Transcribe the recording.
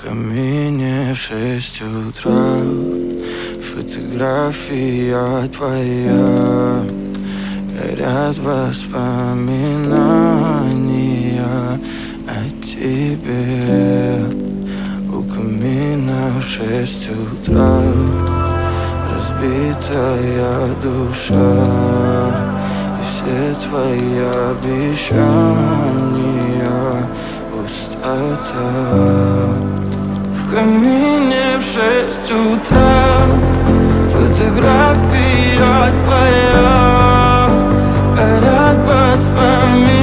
камине в 6 утра фотография твоя. Горят воспоминания о тебе. У камина в 6 утра разбитая душа, и все твои обещания пустота. В камине в 6 утра фотография твоя. Горят воспоминания